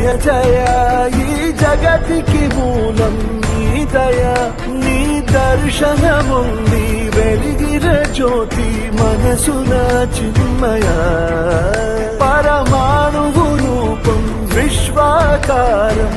జయ జయ ఈ జగతికి మూలం నీ దయ నీ దర్శనముంది వెలిగిన జ్యోతి మనసున చిన్మయ పరమాణువు రూపం విశ్వాకారం